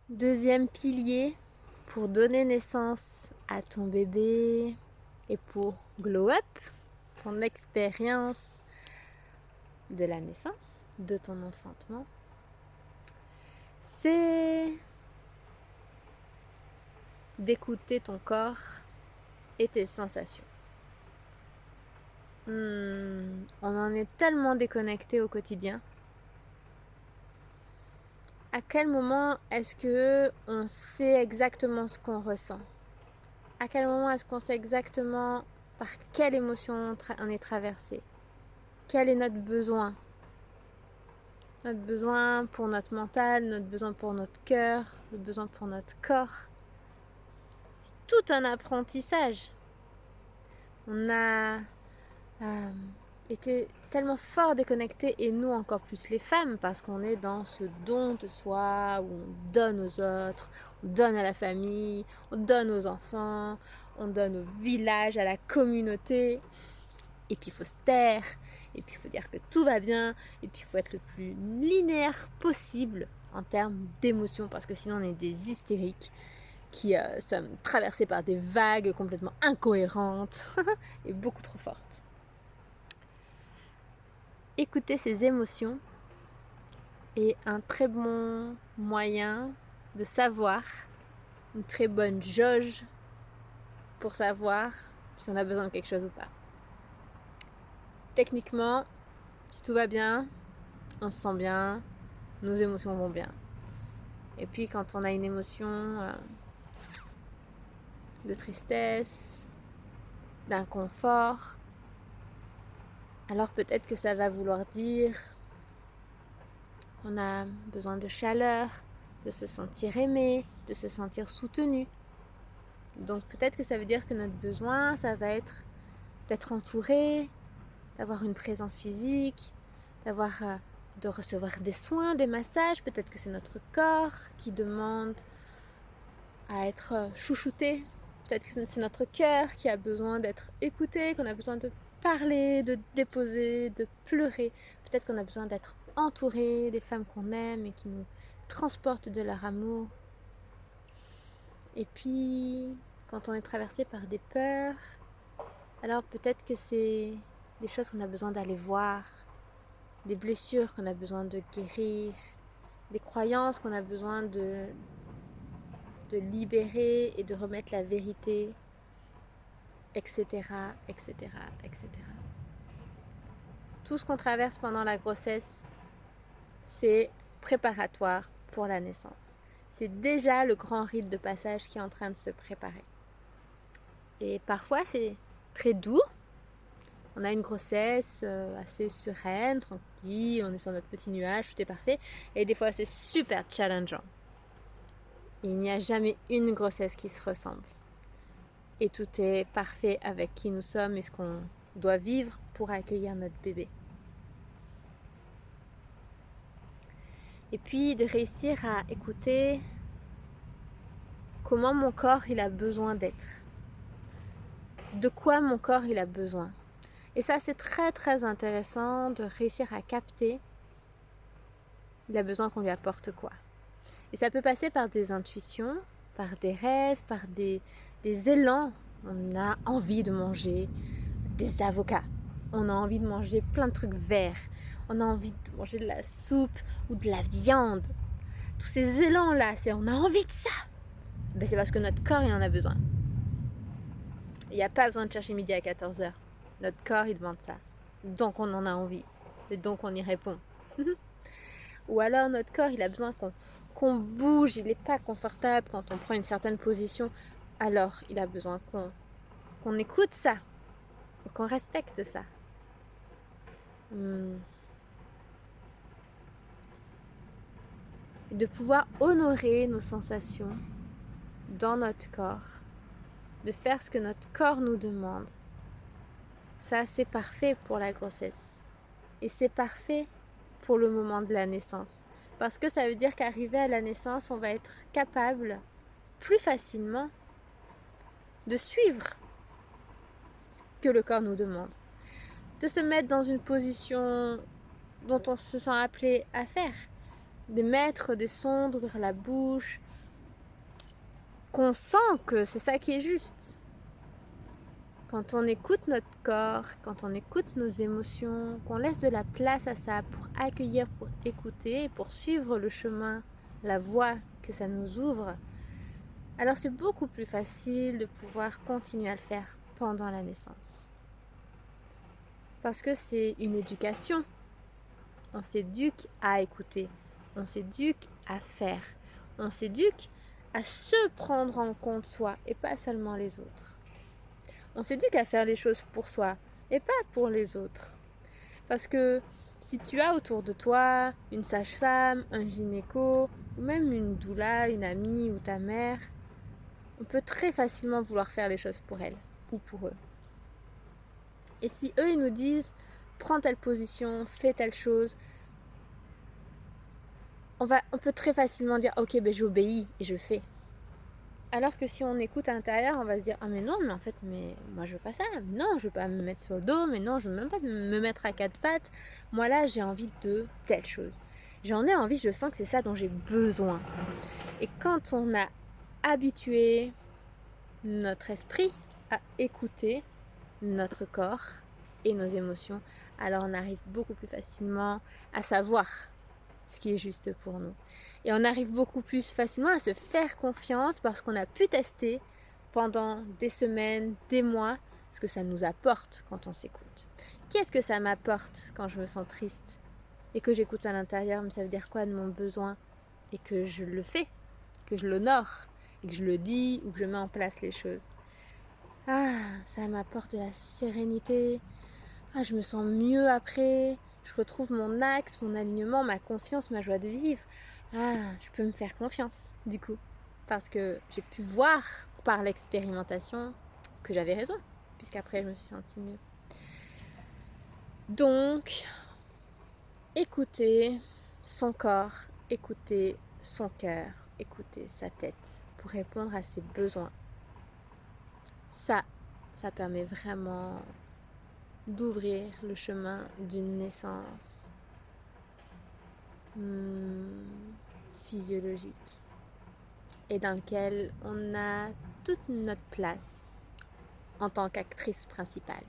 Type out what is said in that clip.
Deuxième pilier pour donner naissance à ton bébé et pour glow up, ton expérience de la naissance, de ton enfantement, c'est d'écouter ton corps et tes sensations. On en est tellement déconnecté au quotidien. À quel moment est-ce que on sait exactement ce qu'on ressent? À quel moment est-ce qu'on sait exactement par quelle émotion on est traversé? Quel est notre besoin? Notre besoin pour notre mental, notre besoin pour notre cœur, le besoin pour notre corps. C'est tout un apprentissage. On a été tellement fort déconnectés, et nous encore plus les femmes, parce qu'on est dans ce don de soi où on donne aux autres, on donne à la famille, on donne aux enfants, on donne au village, à la communauté. Et puis il faut se taire, et puis il faut dire que tout va bien, et puis il faut être le plus linéaire possible en termes d'émotions, parce que sinon on est des hystériques qui sommes traversés par des vagues complètement incohérentes et beaucoup trop fortes. Écouter ses émotions est un très bon moyen de savoir, une très bonne jauge pour savoir si on a besoin de quelque chose ou pas. Techniquement, si tout va bien, on se sent bien, nos émotions vont bien. Et puis quand on a une émotion de tristesse, d'inconfort, alors peut-être que ça va vouloir dire qu'on a besoin de chaleur, de se sentir aimé, de se sentir soutenu. Donc peut-être que ça veut dire que notre besoin, ça va être d'être entouré, d'avoir une présence physique, de recevoir des soins, des massages. Peut-être que c'est notre corps qui demande à être chouchouté. Peut-être que c'est notre cœur qui a besoin d'être écouté, qu'on a besoin de parler, de déposer, de pleurer. Peut-être qu'on a besoin d'être entouré des femmes qu'on aime et qui nous transportent de leur amour. Et puis, quand on est traversé par des peurs, alors peut-être que c'est des choses qu'on a besoin d'aller voir, des blessures qu'on a besoin de guérir, des croyances qu'on a besoin de libérer et de remettre la vérité, etc., etc., etc. Tout ce qu'on traverse pendant la grossesse, c'est préparatoire pour la naissance. C'est déjà le grand rite de passage qui est en train de se préparer. Et parfois, c'est très doux. On a une grossesse assez sereine, tranquille, on est sur notre petit nuage, tout est parfait. Et des fois, c'est super challengeant. Il n'y a jamais une grossesse qui se ressemble. Et tout est parfait avec qui nous sommes et ce qu'on doit vivre pour accueillir notre bébé. Et puis de réussir à écouter comment mon corps il a besoin d'être. De quoi mon corps il a besoin. Et ça, c'est très très intéressant de réussir à capter. Il a besoin qu'on lui apporte quoi. Et ça peut passer par des intuitions, par des rêves, par des élans. On a envie de manger des avocats. On a envie de manger plein de trucs verts. On a envie de manger de la soupe ou de la viande. Tous ces élans-là, on a envie de ça. Ben, c'est parce que notre corps, il en a besoin. Il n'y a pas besoin de chercher midi à 14h. Notre corps, il demande ça. Donc, on en a envie. Et donc, on y répond. Ou alors, notre corps, il a besoin qu'on bouge. Il n'est pas confortable quand on prend une certaine position. Alors, il a besoin qu'on écoute ça. Et qu'on respecte ça. De pouvoir honorer nos sensations dans notre corps. De faire ce que notre corps nous demande. Ça, c'est parfait pour la grossesse. Et c'est parfait pour le moment de la naissance. Parce que ça veut dire qu'arrivé à la naissance, on va être capable plus facilement de suivre ce que le corps nous demande. De se mettre dans une position dont on se sent appelé à faire. De mettre des sondes vers la bouche, qu'on sent que c'est ça qui est juste. Quand on écoute notre corps, quand on écoute nos émotions, qu'on laisse de la place à ça pour accueillir, pour écouter, pour suivre le chemin, la voie que ça nous ouvre, alors c'est beaucoup plus facile de pouvoir continuer à le faire pendant la naissance. Parce que c'est une éducation. On s'éduque à écouter, on s'éduque à faire, on s'éduque à se prendre en compte soi et pas seulement les autres. On s'éduque à faire les choses pour soi et pas pour les autres. Parce que si tu as autour de toi une sage-femme, un gynéco ou même une doula, une amie ou ta mère, on peut très facilement vouloir faire les choses pour elle ou pour eux. Et si eux ils nous disent prends telle position, fais telle chose, on peut très facilement dire ok ben j'obéis et je fais. Alors que si on écoute à l'intérieur, on va se dire ah mais non mais en fait mais moi je veux pas ça, non je veux pas me mettre sur le dos, mais non je veux même pas me mettre à quatre pattes, moi là j'ai envie de telle chose. J'en ai envie, je sens que c'est ça dont j'ai besoin. Et quand on a habitué notre esprit à écouter notre corps et nos émotions, alors on arrive beaucoup plus facilement à savoir ce qui est juste pour nous. Et on arrive beaucoup plus facilement à se faire confiance parce qu'on a pu tester pendant des semaines, des mois, ce que ça nous apporte quand on s'écoute. Qu'est-ce que ça m'apporte quand je me sens triste et que j'écoute à l'intérieur, mais ça veut dire quoi de mon besoin et que je le fais, que je l'honore et que je le dis ou que je mets en place les choses. Ah, ça m'apporte de la sérénité. Ah, je me sens mieux après. Je retrouve mon axe, mon alignement, ma confiance, ma joie de vivre. Ah, je peux me faire confiance, du coup. Parce que j'ai pu voir par l'expérimentation que j'avais raison, puisqu'après je me suis sentie mieux. Donc, écouter son corps, écouter son cœur, écouter sa tête pour répondre à ses besoins. Ça permet vraiment d'ouvrir le chemin d'une naissance physiologique et dans lequel on a toute notre place en tant qu'actrice principale.